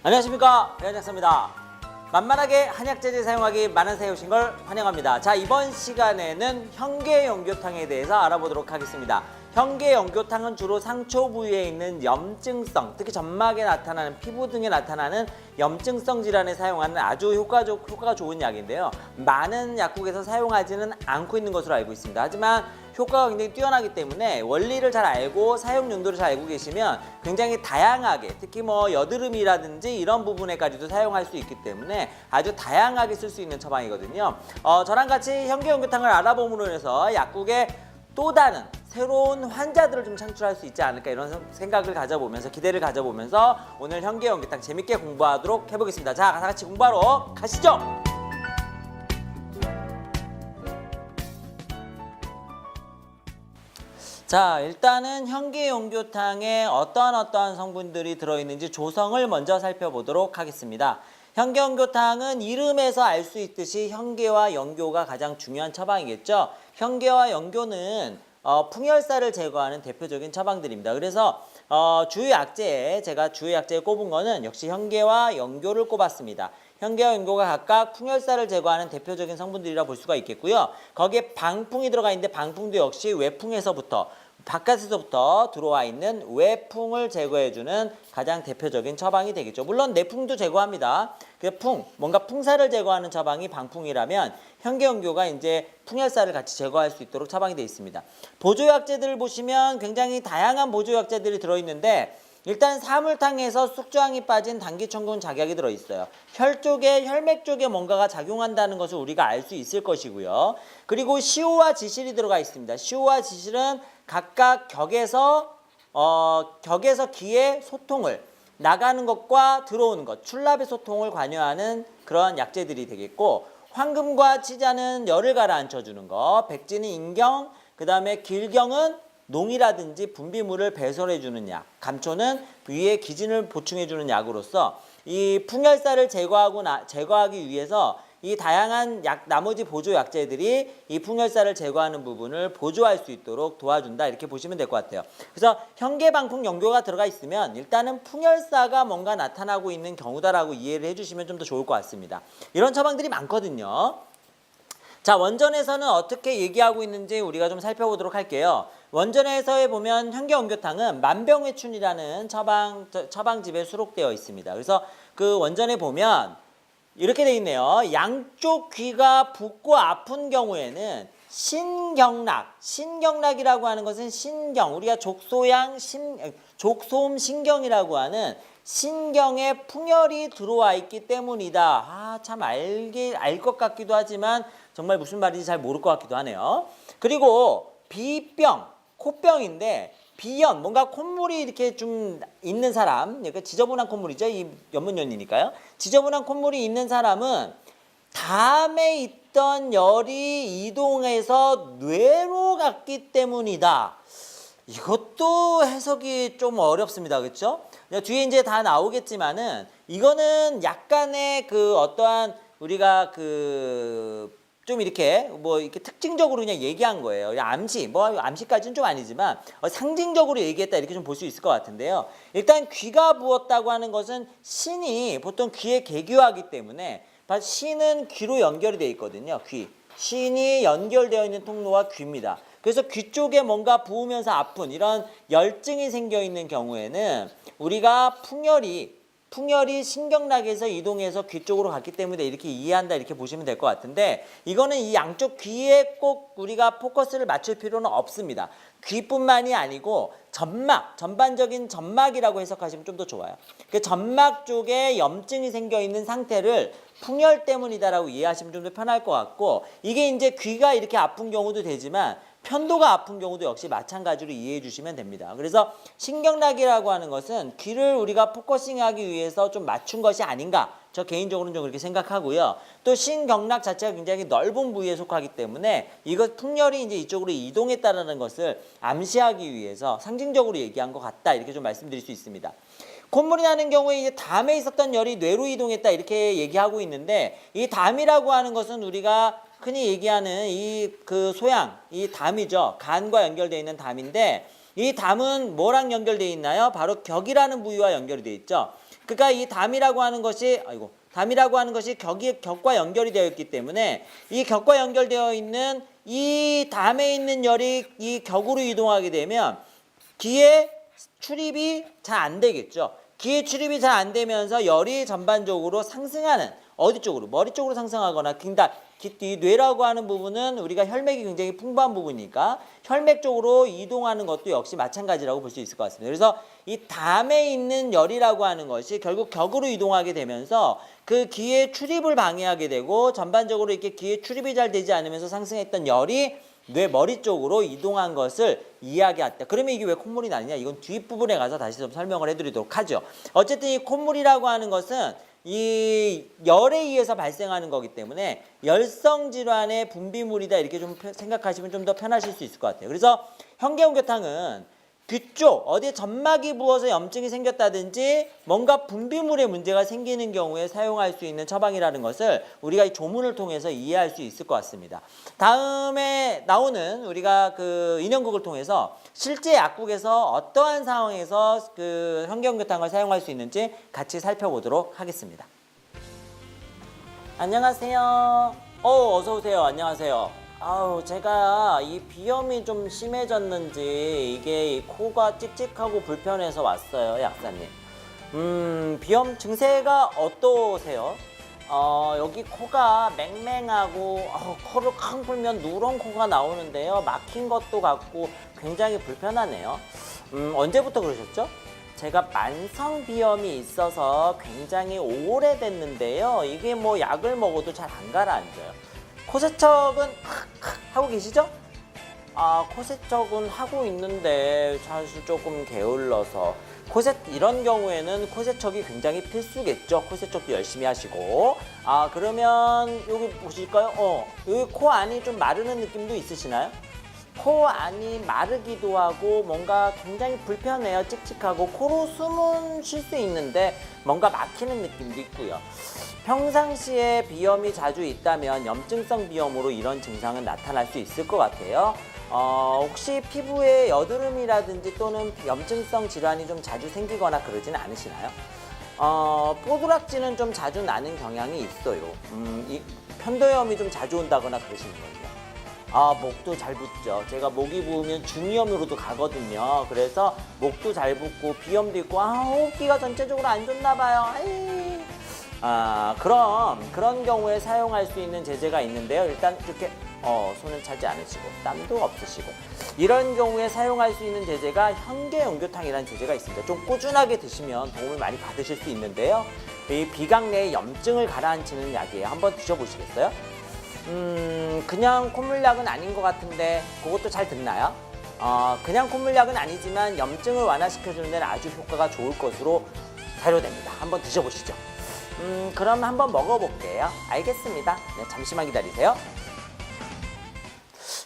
안녕하십니까, 배현작사입니다. 만만하게 한약재질 사용하기 만한새에 오신 걸 환영합니다. 자, 이번 시간에는 현계연교탕에 대해서 알아보도록 하겠습니다. 현계연교탕은 주로 상처 부위에 있는 염증성, 특히 점막에 나타나는 피부 등에 나타나는 염증성 질환에 사용하는 아주 효과가 좋은 약인데요. 많은 약국에서 사용하지는 않고 있는 것으로 알고 있습니다. 하지만 효과가 굉장히 뛰어나기 때문에 원리를 잘 알고 사용 용도를 잘 알고 계시면 굉장히 다양하게, 특히 뭐 여드름이라든지 이런 부분에까지도 사용할 수 있기 때문에 아주 다양하게 쓸 수 있는 처방이거든요. 저랑 같이 현계연교탕을 알아봄으로 인해서 약국에 또 다른 새로운 환자들을 좀 창출할 수 있지 않을까, 이런 생각을 가져보면서, 기대를 가져보면서 오늘 현계연교탕 재밌게 공부하도록 해보겠습니다. 자, 같이 공부하러 가시죠. 자, 일단은 현계연교탕에 어떠한 성분들이 들어있는지 조성을 먼저 살펴보도록 하겠습니다. 현계연교탕은 이름에서 알 수 있듯이 현계와 연교가 가장 중요한 처방이겠죠. 현계와 연교는 풍열사를 제거하는 대표적인 처방들입니다. 그래서 주요약재에, 제가 주요약재에 꼽은 거는 역시 현계와 연교를 꼽았습니다. 현계와 연교가 각각 풍열사를 제거하는 대표적인 성분들이라 볼 수가 있겠고요. 거기에 방풍이 들어가 있는데 방풍도 역시 외풍에서부터, 바깥에서부터 들어와 있는 외풍을 제거해주는 가장 대표적인 처방이 되겠죠. 물론 내풍도 제거합니다. 그 뭔가 풍사를 제거하는 처방이 방풍이라면 현계연교가 이제 풍열사를 같이 제거할 수 있도록 처방이 되어 있습니다. 보조약재들을 보시면 굉장히 다양한 보조약재들이 들어있는데, 일단 사물탕에서 숙주황이 빠진 당기청군 작약이 들어있어요. 혈맥 쪽에 뭔가가 작용한다는 것을 우리가 알 수 있을 것이고요. 그리고 시오와 지실이 들어가 있습니다. 시오와 지실은 각각 격에서 기의 소통을, 나가는 것과 들어오는 것, 출납의 소통을 관여하는 그런 약재들이 되겠고, 황금과 치자는 열을 가라앉혀주는 것, 백지는 인경, 그 다음에 길경은 농이라든지 분비물을 배설해주는 약, 감초는 위에 기진을 보충해주는 약으로서 이 풍열사를 제거하기 위해서 이 다양한 나머지 보조 약재들이 이 풍열사를 제거하는 부분을 보조할 수 있도록 도와준다, 이렇게 보시면 될 것 같아요. 그래서 현계방풍 연교가 들어가 있으면 일단은 풍열사가 뭔가 나타나고 있는 경우다라고 이해를 해주시면 좀 더 좋을 것 같습니다. 이런 처방들이 많거든요. 자, 원전에서는 어떻게 얘기하고 있는지 우리가 좀 살펴보도록 할게요. 원전에서에 보면 현계연교탕은 만병회춘이라는 처방집에 수록되어 있습니다. 그래서 그 원전에 보면 이렇게 돼 있네요. 양쪽 귀가 붓고 아픈 경우에는 신경락이라고 하는 것은 신경, 우리가 족소음 신경이라고 하는 신경에 풍열이 들어와 있기 때문이다. 참 알 것 같기도 하지만 정말 무슨 말인지 잘 모를 것 같기도 하네요. 그리고 비병, 콧병인데, 비연, 뭔가 콧물이 이렇게 좀 있는 사람, 그러니까 지저분한 콧물이죠. 이 연문연이니까요. 지저분한 콧물이 있는 사람은 담에 있던 열이 이동해서 뇌로 갔기 때문이다. 이것도 해석이 좀 어렵습니다. 그렇죠? 뒤에 이제 다 나오겠지만은 이거는 약간의 그 어떠한 우리가 좀 이렇게 이렇게 특징적으로 그냥 얘기한 거예요. 암시까지는 좀 아니지만 상징적으로 얘기했다, 이렇게 좀 볼 수 있을 것 같은데요. 일단 귀가 부었다고 하는 것은 신이 보통 귀에 개교하기 때문에, 신은 귀로 연결이 되어 있거든요. 신이 연결되어 있는 통로가 귀입니다. 그래서 귀 쪽에 뭔가 부으면서 아픈 이런 열증이 생겨 있는 경우에는 우리가 풍열이 신경락에서 이동해서 귀 쪽으로 갔기 때문에 이렇게 이해한다, 이렇게 보시면 될 것 같은데, 이거는 이 양쪽 귀에 꼭 우리가 포커스를 맞출 필요는 없습니다. 귀뿐만이 아니고 전반적인 점막이라고 해석하시면 좀 더 좋아요. 그 점막 쪽에 염증이 생겨 있는 상태를 풍열 때문이다라고 이해하시면 좀 더 편할 것 같고, 이게 이제 귀가 이렇게 아픈 경우도 되지만 편도가 아픈 경우도 역시 마찬가지로 이해해 주시면 됩니다. 그래서 신경락이라고 하는 것은 귀를 우리가 포커싱하기 위해서 좀 맞춘 것이 아닌가, 저 개인적으로는 좀 그렇게 생각하고요. 또 신경락 자체가 굉장히 넓은 부위에 속하기 때문에 이것 풍열이 이제 이쪽으로 이동했다는 것을 암시하기 위해서 상징적으로 얘기한 것 같다, 이렇게 좀 말씀드릴 수 있습니다. 콧물이 나는 경우에 이제 담에 있었던 열이 뇌로 이동했다, 이렇게 얘기하고 있는데, 이 담이라고 하는 것은 우리가 흔히 얘기하는 이 소양, 이 담이죠. 간과 연결되어 있는 담인데, 이 담은 뭐랑 연결되어 있나요? 바로 격이라는 부위와 연결이 되어 있죠. 그러니까 이 담이라고 하는 것이 격과 연결이 되어 있기 때문에 이 격과 연결되어 있는 이 담에 있는 열이 이 격으로 이동하게 되면 기의 출입이 잘 안 되겠죠. 기의 출입이 잘 안 되면서 열이 전반적으로 상승하는 어디 쪽으로? 머리 쪽으로 상승하거나 그러니까 이 뇌라고 하는 부분은 우리가 혈맥이 굉장히 풍부한 부분이니까 혈맥 쪽으로 이동하는 것도 역시 마찬가지라고 볼 수 있을 것 같습니다. 그래서 이 담에 있는 열이라고 하는 것이 결국 격으로 이동하게 되면서 그 기의 출입을 방해하게 되고 전반적으로 이렇게 기의 출입이 잘 되지 않으면서 상승했던 열이 뇌 머리 쪽으로 이동한 것을 이야기했다. 그러면 이게 왜 콧물이 나느냐? 이건 뒷부분에 가서 다시 좀 설명을 해드리도록 하죠. 어쨌든 이 콧물이라고 하는 것은 이 열에 의해서 발생하는 거기 때문에 열성 질환의 분비물이다 이렇게 좀 생각하시면 좀 더 편하실 수 있을 것 같아요. 그래서 현계용교탕은 귀 쪽 어디에 점막이 부어서 염증이 생겼다든지 뭔가 분비물에 문제가 생기는 경우에 사용할 수 있는 처방이라는 것을 우리가 이 조문을 통해서 이해할 수 있을 것 같습니다. 다음에 나오는 우리가 그 인형극을 통해서 실제 약국에서 어떠한 상황에서 그 현계용교탕을 사용할 수 있는지 같이 살펴보도록 하겠습니다. 안녕하세요. 어서 오세요. 안녕하세요. 제가 이 비염이 좀 심해졌는지 이게 이 코가 찝찝하고 불편해서 왔어요, 약사님. 비염 증세가 어떠세요? 여기 코가 맹맹하고 코를 쾅 불면 누런 코가 나오는데요. 막힌 것도 같고 굉장히 불편하네요. 언제부터 그러셨죠? 제가 만성 비염이 있어서 굉장히 오래됐는데요. 이게 뭐 약을 먹어도 잘 안 가라앉아요. 코세척은 하고 계시죠? 코세척은 하고 있는데 사실 조금 게을러서 이런 경우에는 코세척이 굉장히 필수겠죠. 코세척도 열심히 하시고 그러면 여기 보실까요? 여기 코 안이 좀 마르는 느낌도 있으시나요? 코 안이 마르기도 하고 뭔가 굉장히 불편해요. 찝찝하고 코로 숨은 쉴 수 있는데 뭔가 막히는 느낌도 있고요. 평상시에 비염이 자주 있다면 염증성 비염으로 이런 증상은 나타날 수 있을 것 같아요. 혹시 피부에 여드름이라든지 또는 염증성 질환이 좀 자주 생기거나 그러진 않으시나요? 뽀드락지는 좀 자주 나는 경향이 있어요. 이 편도염이 좀 자주 온다거나 그러시는군요. 목도 잘 붓죠. 제가 목이 부으면 중이염으로도 가거든요. 그래서 목도 잘 붓고 비염도 있고 호흡기가 전체적으로 안 좋나 봐요. 그런 경우에 사용할 수 있는 제제가 있는데요. 일단 이렇게 손을 차지 않으시고 땀도 없으시고 이런 경우에 사용할 수 있는 제제가 현계용교탕이라는 제제가 있습니다. 좀 꾸준하게 드시면 도움을 많이 받으실 수 있는데요. 이 비강 내의 염증을 가라앉히는 약이에요. 한번 드셔보시겠어요? 그냥 콧물약은 아닌 것 같은데 그것도 잘 듣나요? 그냥 콧물약은 아니지만 염증을 완화시켜주는 데는 아주 효과가 좋을 것으로 사료됩니다. 한번 드셔보시죠. 그럼 한번 먹어볼게요. 알겠습니다. 네, 잠시만 기다리세요.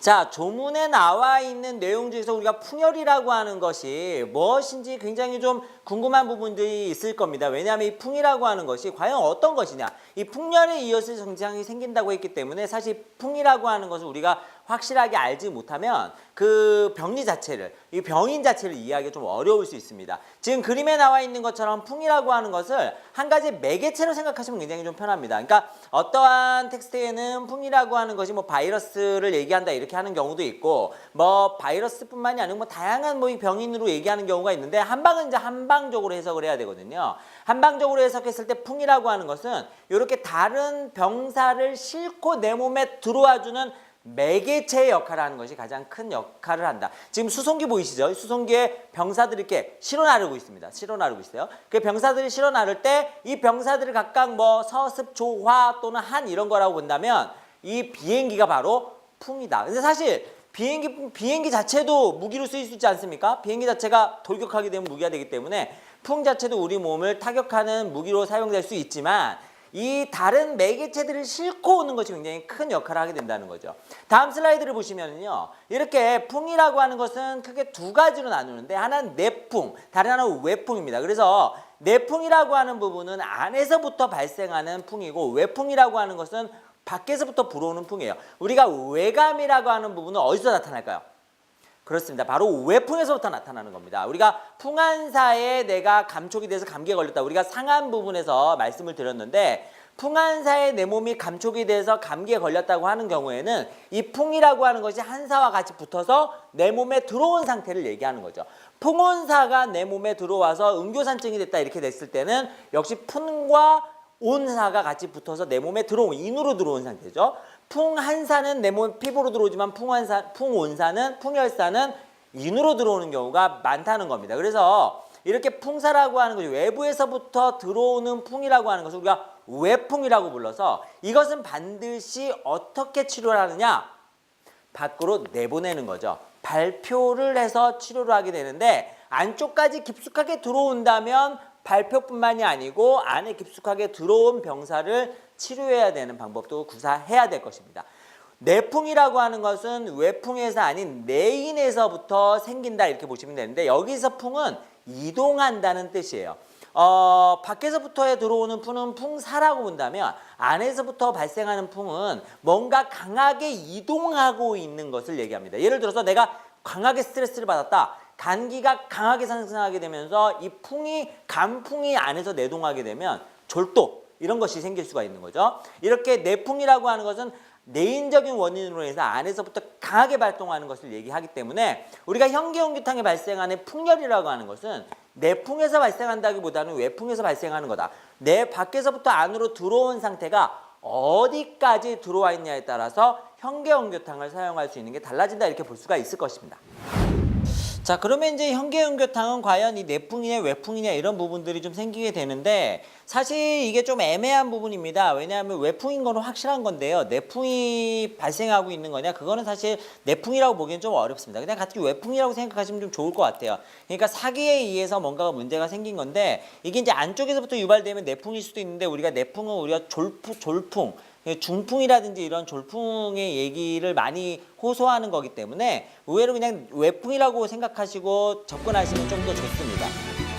자, 조문에 나와 있는 내용 중에서 우리가 풍열이라고 하는 것이 무엇인지 굉장히 좀 궁금한 부분들이 있을 겁니다. 왜냐하면 이 풍이라고 하는 것이 과연 어떤 것이냐. 이 풍열에 이어서 증상이 생긴다고 했기 때문에 사실 풍이라고 하는 것을 우리가 확실하게 알지 못하면 그 병리 자체를, 이 병인 자체를 이해하기가 좀 어려울 수 있습니다. 지금 그림에 나와 있는 것처럼 풍이라고 하는 것을 한 가지 매개체로 생각하시면 굉장히 좀 편합니다. 그러니까 어떠한 텍스트에는 풍이라고 하는 것이 뭐 바이러스를 얘기한다 이렇게 하는 경우도 있고 뭐 바이러스뿐만이 아니고 뭐 다양한 뭐 병인으로 얘기하는 경우가 있는데 한방은 이제 한방적으로 해석을 해야 되거든요. 한방적으로 해석했을 때 풍이라고 하는 것은 이렇게 다른 병사를 싣고 내 몸에 들어와주는 매개체의 역할을 하는 것이 가장 큰 역할을 한다. 지금 수송기 보이시죠? 수송기에 병사들이 이렇게 실어 나르고 있습니다. 실어 나르고 있어요. 그 병사들이 실어 나를 때 이 병사들을 각각 뭐 서습, 조, 화 또는 한 이런 거라고 본다면 이 비행기가 바로 풍이다. 근데 사실 비행기 자체도 무기로 쓰일 수 있지 않습니까? 비행기 자체가 돌격하게 되면 무기가 되기 때문에 풍 자체도 우리 몸을 타격하는 무기로 사용될 수 있지만 이 다른 매개체들을 싣고 오는 것이 굉장히 큰 역할을 하게 된다는 거죠. 다음 슬라이드를 보시면요. 이렇게 풍이라고 하는 것은 크게 두 가지로 나누는데 하나는 내풍, 다른 하나는 외풍입니다. 그래서 내풍이라고 하는 부분은 안에서부터 발생하는 풍이고 외풍이라고 하는 것은 밖에서부터 불어오는 풍이에요. 우리가 외감이라고 하는 부분은 어디서 나타날까요? 그렇습니다. 바로 외풍에서부터 나타나는 겁니다. 우리가 풍한사에 내가 감촉이 돼서 감기에 걸렸다. 우리가 상한 부분에서 말씀을 드렸는데 풍한사에 내 몸이 감촉이 돼서 감기에 걸렸다고 하는 경우에는 이 풍이라고 하는 것이 한사와 같이 붙어서 내 몸에 들어온 상태를 얘기하는 거죠. 풍온사가 내 몸에 들어와서 응교산증이 됐다 이렇게 됐을 때는 역시 풍과 온사가 같이 붙어서 내 몸에 들어온, 인으로 들어온 상태죠. 풍한사는 내 몸 피부로 들어오지만 풍온사는, 풍열사는 인으로 들어오는 경우가 많다는 겁니다. 그래서 이렇게 풍사라고 하는 것이 외부에서부터 들어오는 풍이라고 하는 것을 우리가 외풍이라고 불러서 이것은 반드시 어떻게 치료를 하느냐? 밖으로 내보내는 거죠. 발표를 해서 치료를 하게 되는데 안쪽까지 깊숙하게 들어온다면 발표뿐만이 아니고 안에 깊숙하게 들어온 병사를 치료해야 되는 방법도 구사해야 될 것입니다. 내풍이라고 하는 것은 외풍에서 아닌 내인에서부터 생긴다 이렇게 보시면 되는데 여기서 풍은 이동한다는 뜻이에요. 밖에서부터 들어오는 풍은 풍사라고 본다면 안에서부터 발생하는 풍은 뭔가 강하게 이동하고 있는 것을 얘기합니다. 예를 들어서 내가 강하게 스트레스를 받았다. 단기가 강하게 상승하게 되면서 이 풍이 간풍이 안에서 내동하게 되면 졸도 이런 것이 생길 수가 있는 거죠. 이렇게 내풍이라고 하는 것은 내인적인 원인으로 해서 안에서부터 강하게 발동하는 것을 얘기하기 때문에 우리가 현기응교탕에 발생하는 풍열이라고 하는 것은 내풍에서 발생한다기보다는 외풍에서 발생하는 거다. 내 밖에서부터 안으로 들어온 상태가 어디까지 들어와 있냐에 따라서 현기응교탕을 사용할 수 있는 게 달라진다 이렇게 볼 수가 있을 것입니다. 자, 그러면 이제 현기응교탕은 과연 이 내풍이냐 외풍이냐 이런 부분들이 좀 생기게 되는데 사실 이게 좀 애매한 부분입니다. 왜냐하면 외풍인 거는 확실한 건데요. 내풍이 발생하고 있는 거냐 그거는 사실 내풍이라고 보기엔 좀 어렵습니다. 그냥 같이 외풍이라고 생각하시면 좀 좋을 것 같아요. 그러니까 사기에 의해서 뭔가가 문제가 생긴 건데 이게 이제 안쪽에서부터 유발되면 내풍일 수도 있는데 우리가 내풍은 우리가 졸풍 중풍이라든지 이런 졸풍의 얘기를 많이 호소하는 거기 때문에 의외로 그냥 외풍이라고 생각하시고 접근하시면 좀 더 좋습니다.